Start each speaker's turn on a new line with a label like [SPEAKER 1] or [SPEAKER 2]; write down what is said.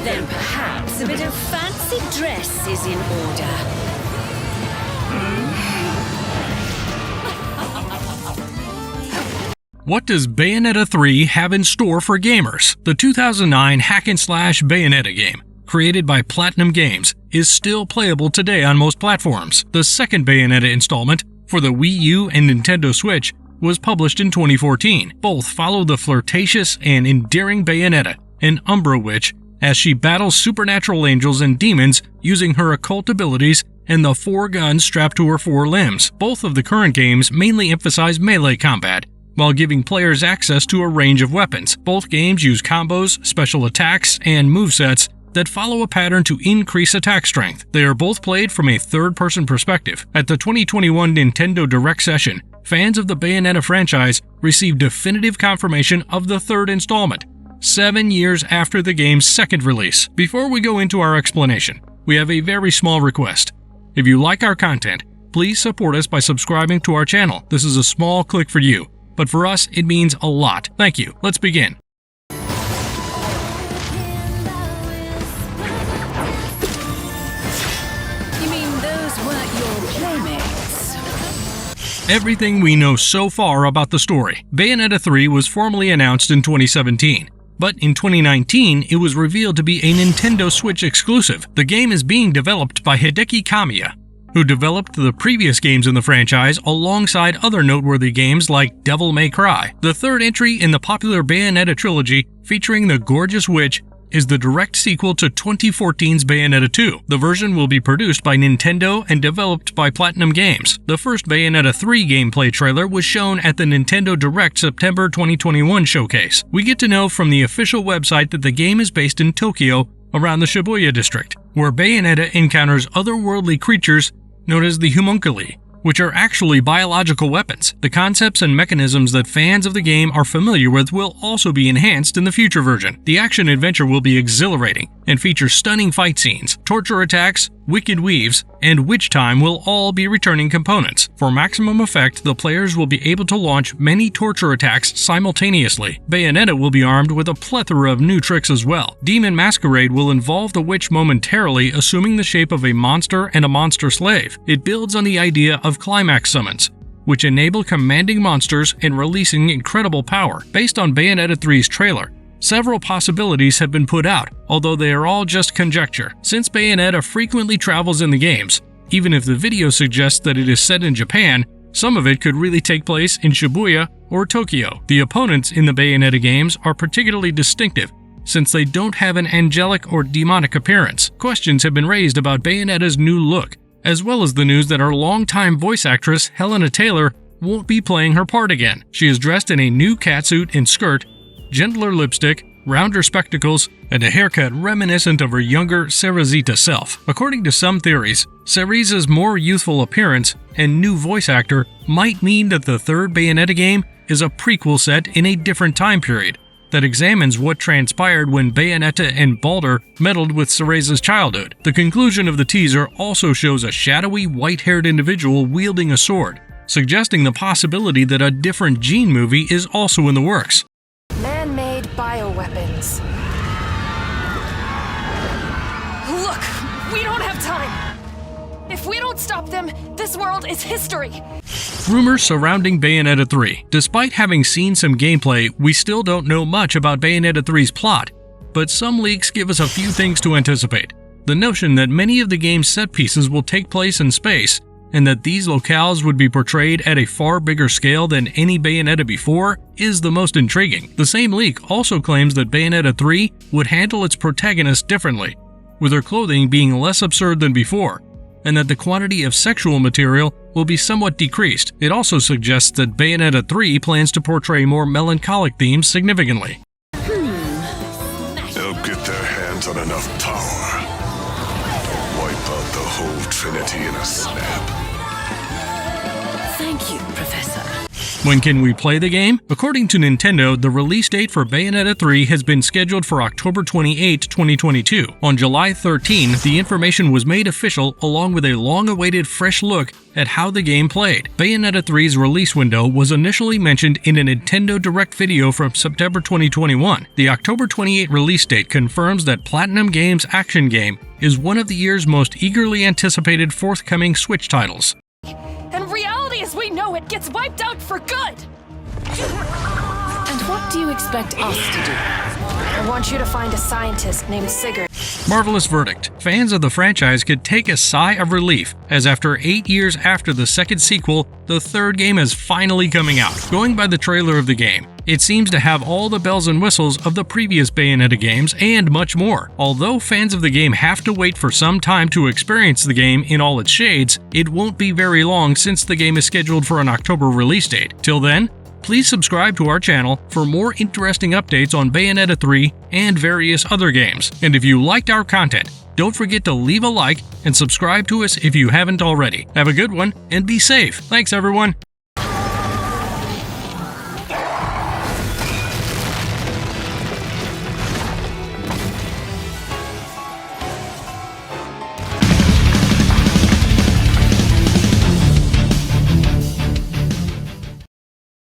[SPEAKER 1] Then perhaps a bit of fancy dress is in order.
[SPEAKER 2] What does Bayonetta 3 have in store for gamers? The 2009 hack-and-slash Bayonetta game, created by Platinum Games, is still playable today on most platforms. The second Bayonetta installment, for the Wii U and Nintendo Switch, was published in 2014. Both follow the flirtatious and endearing Bayonetta, an Umbra witch, as she battles supernatural angels and demons using her occult abilities and the 4 guns strapped to her 4 limbs. Both of the current games mainly emphasize melee combat, while giving players access to a range of weapons. Both games use combos, special attacks, and movesets that follow a pattern to increase attack strength. They are both played from a third-person perspective. At the 2021 Nintendo Direct session, fans of the Bayonetta franchise received definitive confirmation of the third installment, 7 years after the game's second release. Before we go into our explanation, we have a very small request. If you like our content, please support us by subscribing to our channel. This is a small click for you, but for us, it means a lot. Thank you. Let's begin. Everything we know so far about the story. Bayonetta 3 was formally announced in 2017, but in 2019 it was revealed to be a Nintendo Switch exclusive. The game is being developed by Hideki Kamiya, who developed the previous games in the franchise alongside other noteworthy games like Devil May Cry. The third entry in the popular Bayonetta trilogy, featuring the gorgeous witch, is the direct sequel to 2014's Bayonetta 2. The version will be produced by Nintendo and developed by Platinum Games. The first Bayonetta 3 gameplay trailer was shown at the Nintendo Direct September 2021 showcase. We get to know from the official website that the game is based in Tokyo, around the Shibuya district, where Bayonetta encounters otherworldly creatures known as the homunculi, which are actually biological weapons. The concepts and mechanisms that fans of the game are familiar with will also be enhanced in the future version. The action-adventure will be exhilarating and feature stunning fight scenes. Torture attacks, wicked weaves, and witch time will all be returning components. For maximum effect, the players will be able to launch many torture attacks simultaneously. Bayonetta will be armed with a plethora of new tricks as well. Demon Masquerade will involve the witch momentarily, assuming the shape of a monster and a monster slave. It builds on the idea of climax summons, which enable commanding monsters and releasing incredible power. Based on Bayonetta 3's trailer, several possibilities have been put out, although they are all just conjecture. Since Bayonetta frequently travels in the games, even if the video suggests that it is set in Japan, some of it could really take place in Shibuya or Tokyo. The opponents in the Bayonetta games are particularly distinctive, since they don't have an angelic or demonic appearance. Questions have been raised about Bayonetta's new look, as well as the news that our longtime voice actress Helena Taylor won't be playing her part again. She is dressed in a new catsuit and skirt, gentler lipstick, rounder spectacles, and a haircut reminiscent of her younger Cerezita self. According to some theories, Cereza's more youthful appearance and new voice actor might mean that the third Bayonetta game is a prequel set in a different time period that examines what transpired when Bayonetta and Baldur meddled with Cereza's childhood. The conclusion of the teaser also shows a shadowy, white-haired individual wielding a sword, suggesting the possibility that a different Jean movie is also in the works.
[SPEAKER 3] Man-made bioweapons. Look, we don't have time. If we don't stop them, this world is history.
[SPEAKER 2] Rumors surrounding Bayonetta 3. Despite having seen some gameplay, we still don't know much about Bayonetta 3's plot, but some leaks give us a few things to anticipate. The notion that many of the game's set pieces will take place in space, and that these locales would be portrayed at a far bigger scale than any Bayonetta before, is the most intriguing. The same leak also claims that Bayonetta 3 would handle its protagonist differently, with her clothing being less absurd than before, and that the quantity of sexual material will be somewhat decreased. It also suggests that Bayonetta 3 plans to portray more melancholic themes significantly.
[SPEAKER 4] They'll get their hands on enough power to wipe out the whole Trinity in a snap.
[SPEAKER 1] Thank you, Professor.
[SPEAKER 2] When can we play the game? According to Nintendo, the release date for Bayonetta 3 has been scheduled for October 28, 2022. On July 13, the information was made official along with a long-awaited fresh look at how the game played. Bayonetta 3's release window was initially mentioned in a Nintendo Direct video from September 2021. The October 28 release date confirms that Platinum Games' action game is one of the year's most eagerly anticipated forthcoming Switch titles.
[SPEAKER 3] And reality as we know it gets wiped out for good!
[SPEAKER 1] And what do you expect us to do?
[SPEAKER 3] I want you to find a scientist named Sigurd.
[SPEAKER 2] Marvelous verdict. Fans of the franchise could take a sigh of relief, as after 8 years after the second sequel, the third game is finally coming out. Going by the trailer of the game, it seems to have all the bells and whistles of the previous Bayonetta games and much more. Although fans of the game have to wait for some time to experience the game in all its shades, it won't be very long since the game is scheduled for an October release date. Till then, please subscribe to our channel for more interesting updates on Bayonetta 3 and various other games. And if you liked our content, don't forget to leave a like and subscribe to us if you haven't already. Have a good one and be safe. Thanks everyone.